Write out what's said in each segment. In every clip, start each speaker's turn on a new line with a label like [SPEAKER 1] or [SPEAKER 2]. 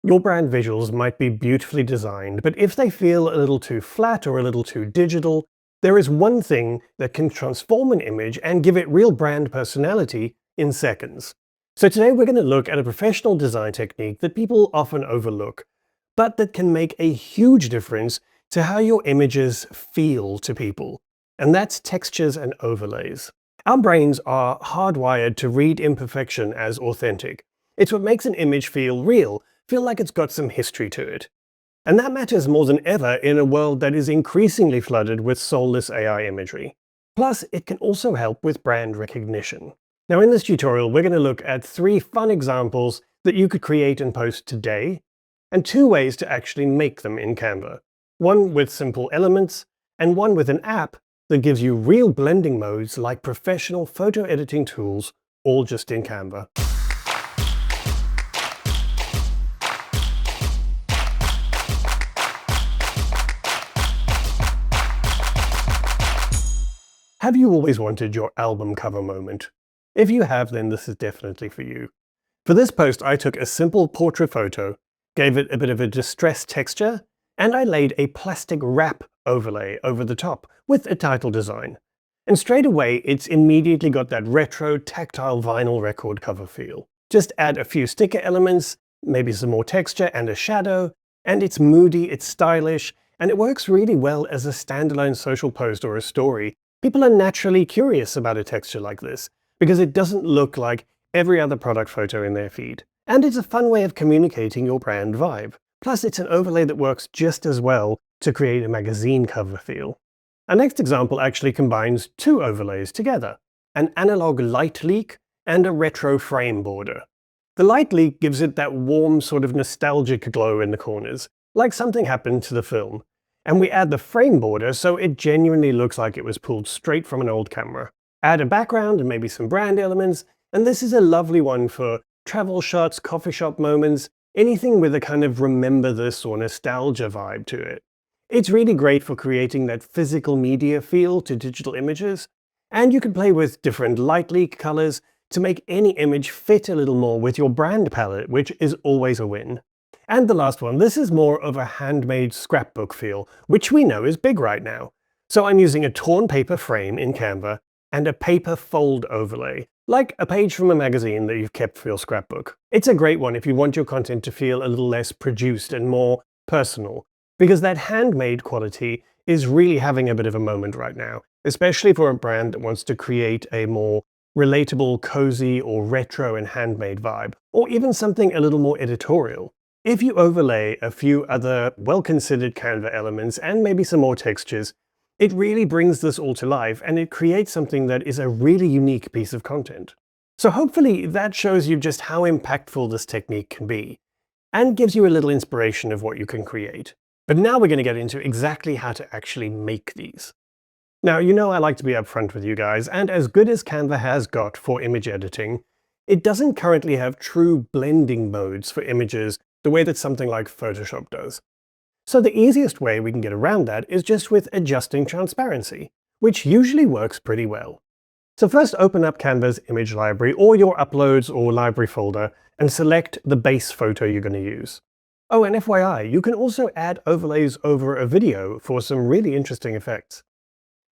[SPEAKER 1] Your brand visuals might be beautifully designed, but if they feel a little too flat or a little too digital, there is one thing that can transform an image and give it real brand personality in seconds. So today we're going to look at a professional design technique that people often overlook, but that can make a huge difference to how your images feel to people. And that's textures and overlays. Our brains are hardwired to read imperfection as authentic. It's what makes an image feel real, feel like it's got some history to it. And that matters more than ever in a world that is increasingly flooded with soulless AI imagery. Plus, it can also help with brand recognition. Now in this tutorial, we're going to look at 3 fun examples that you could create and post today, and 2 ways to actually make them in Canva. One with simple elements, and one with an app that gives you real blending modes like professional photo editing tools, all just in Canva. Have you always wanted your album cover moment? If you have, then this is definitely for you. For this post, I took a simple portrait photo, gave it a bit of a distressed texture, and I laid a plastic wrap overlay over the top with a title design. And straight away, it's immediately got that retro, tactile vinyl record cover feel. Just add a few sticker elements, maybe some more texture and a shadow, and it's moody, it's stylish, and it works really well as a standalone social post or a story. People are naturally curious about a texture like this, because it doesn't look like every other product photo in their feed. And it's a fun way of communicating your brand vibe. Plus, it's an overlay that works just as well to create a magazine cover feel. Our next example actually combines 2 overlays together, an analog light leak and a retro frame border. The light leak gives it that warm, sort of nostalgic glow in the corners, like something happened to the film. And we add the frame border so it genuinely looks like it was pulled straight from an old camera. Add a background and maybe some brand elements, and this is a lovely one for travel shots, coffee shop moments, anything with a kind of remember this or nostalgia vibe to it. It's really great for creating that physical media feel to digital images, and you can play with different light leak colors to make any image fit a little more with your brand palette, which is always a win. And the last one, this is more of a handmade scrapbook feel, which we know is big right now. So I'm using a torn paper frame in Canva and a paper fold overlay, like a page from a magazine that you've kept for your scrapbook. It's a great one if you want your content to feel a little less produced and more personal, because that handmade quality is really having a bit of a moment right now, especially for a brand that wants to create a more relatable, cozy, or retro and handmade vibe, or even something a little more editorial. If you overlay a few other well-considered Canva elements and maybe some more textures, it really brings this all to life and it creates something that is a really unique piece of content. So hopefully that shows you just how impactful this technique can be, and gives you a little inspiration of what you can create. But now we're going to get into exactly how to actually make these. Now, you know I like to be upfront with you guys, and as good as Canva has got for image editing, it doesn't currently have true blending modes for images the way that something like Photoshop does. So the easiest way we can get around that is just with adjusting transparency, which usually works pretty well. So first open up Canva's image library or your uploads or library folder and select the base photo you're going to use. Oh, and FYI, you can also add overlays over a video for some really interesting effects.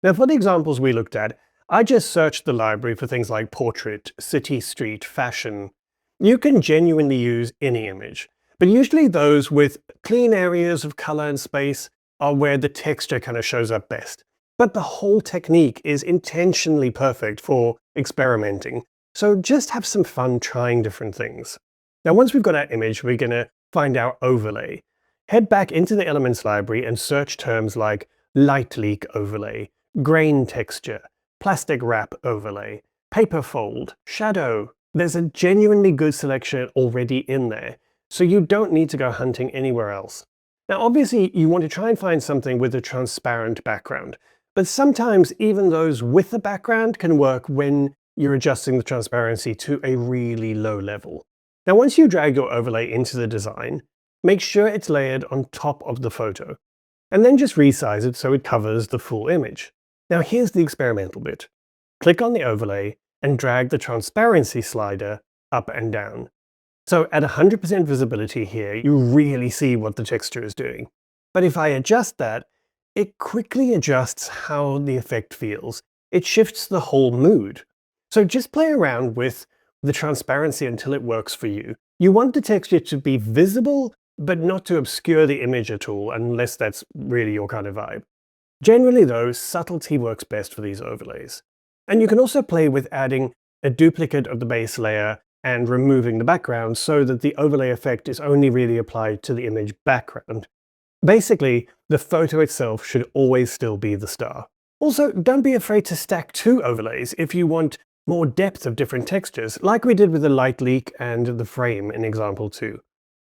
[SPEAKER 1] Now for the examples we looked at, I just searched the library for things like portrait, city, street, fashion. You can genuinely use any image, but usually those with clean areas of color and space are where the texture kind of shows up best. But the whole technique is intentionally perfect for experimenting, so just have some fun trying different things. Now once we've got our image, we're going to find our overlay. Head back into the Elements library and search terms like light leak overlay, grain texture, plastic wrap overlay, paper fold, shadow. There's a genuinely good selection already in there, so you don't need to go hunting anywhere else. Now obviously you want to try and find something with a transparent background, but sometimes even those with the background can work when you're adjusting the transparency to a really low level. Now once you drag your overlay into the design, make sure it's layered on top of the photo, and then just resize it so it covers the full image. Now here's the experimental bit. Click on the overlay and drag the transparency slider up and down. So at 100% visibility here, you really see what the texture is doing. But if I adjust that, it quickly adjusts how the effect feels. It shifts the whole mood. So just play around with the transparency until it works for you. You want the texture to be visible, but not to obscure the image at all, unless that's really your kind of vibe. Generally though, subtlety works best for these overlays. And you can also play with adding a duplicate of the base layer and removing the background so that the overlay effect is only really applied to the image background. Basically, the photo itself should always still be the star. Also, don't be afraid to stack two overlays if you want more depth of different textures, like we did with the light leak and the frame in example 2.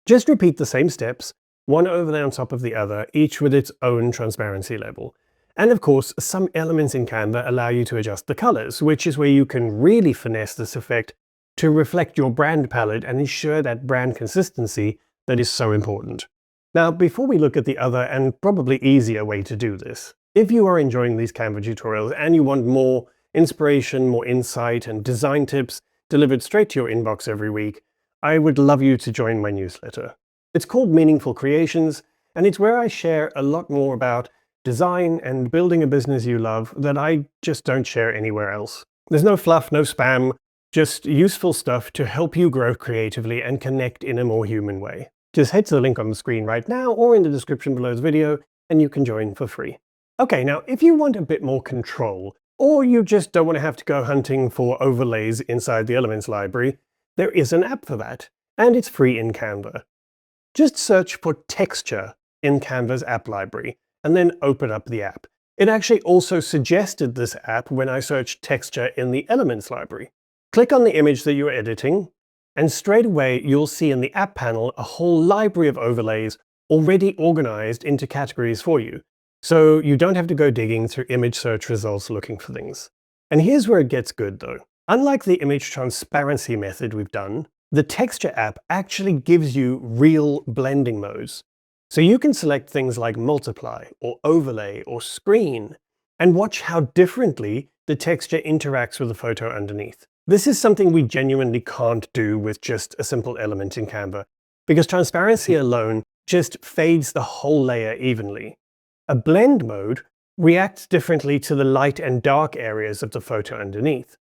[SPEAKER 1] Just repeat the same steps, one overlay on top of the other, each with its own transparency level. And of course, some elements in Canva allow you to adjust the colors, which is where you can really finesse this effect to reflect your brand palette and ensure that brand consistency that is so important. Now, before we look at the other and probably easier way to do this, if you are enjoying these Canva tutorials and you want more inspiration, more insight, and design tips delivered straight to your inbox every week, I would love you to join my newsletter. It's called Meaningful Creations, and it's where I share a lot more about design and building a business you love that I just don't share anywhere else. There's no fluff, no spam, just useful stuff to help you grow creatively and connect in a more human way. Just head to the link on the screen right now or in the description below the video and you can join for free. Okay, now if you want a bit more control, or you just don't want to have to go hunting for overlays inside the Elements library, there is an app for that, and it's free in Canva. Just search for Texture in Canva's app library, and then open up the app. It actually also suggested this app when I searched Texture in the Elements library. Click on the image that you're editing, and straight away you'll see in the app panel a whole library of overlays already organized into categories for you. So you don't have to go digging through image search results looking for things. And here's where it gets good though. Unlike the image transparency method we've done, the Texture app actually gives you real blending modes. So you can select things like multiply, or overlay, or screen, and watch how differently the texture interacts with the photo underneath. This is something we genuinely can't do with just a simple element in Canva, because transparency alone just fades the whole layer evenly. A blend mode reacts differently to the light and dark areas of the photo underneath.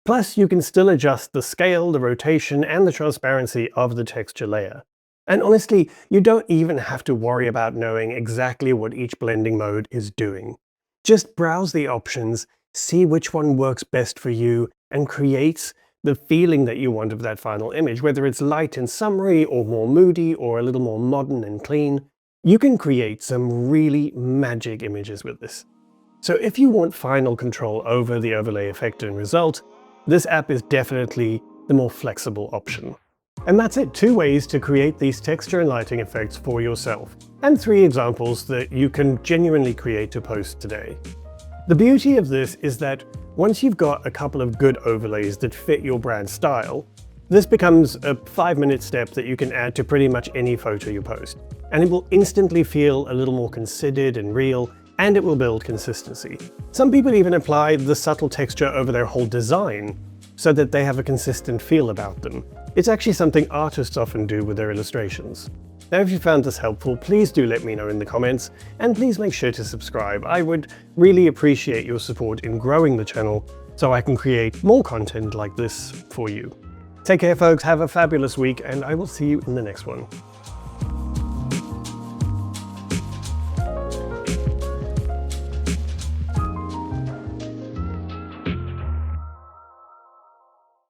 [SPEAKER 1] Plus, you can still adjust the scale, the rotation, and the transparency of the texture layer. And honestly, you don't even have to worry about knowing exactly what each blending mode is doing. Just browse the options, see which one works best for you, and creates the feeling that you want of that final image, whether it's light and summery, or more moody, or a little more modern and clean. You can create some really magic images with this. So if you want final control over the overlay effect and result, this app is definitely the more flexible option. And that's it, 2 ways to create these texture and lighting effects for yourself, and 3 examples that you can genuinely create to post today. The beauty of this is that once you've got a couple of good overlays that fit your brand style, this becomes a 5-minute step that you can add to pretty much any photo you post. And it will instantly feel a little more considered and real, and it will build consistency. Some people even apply the subtle texture over their whole design so that they have a consistent feel about them. It's actually something artists often do with their illustrations. Now, if you found this helpful, please do let me know in the comments, and please make sure to subscribe. I would really appreciate your support in growing the channel so I can create more content like this for you. Take care folks, have a fabulous week, and I will see you in the next one.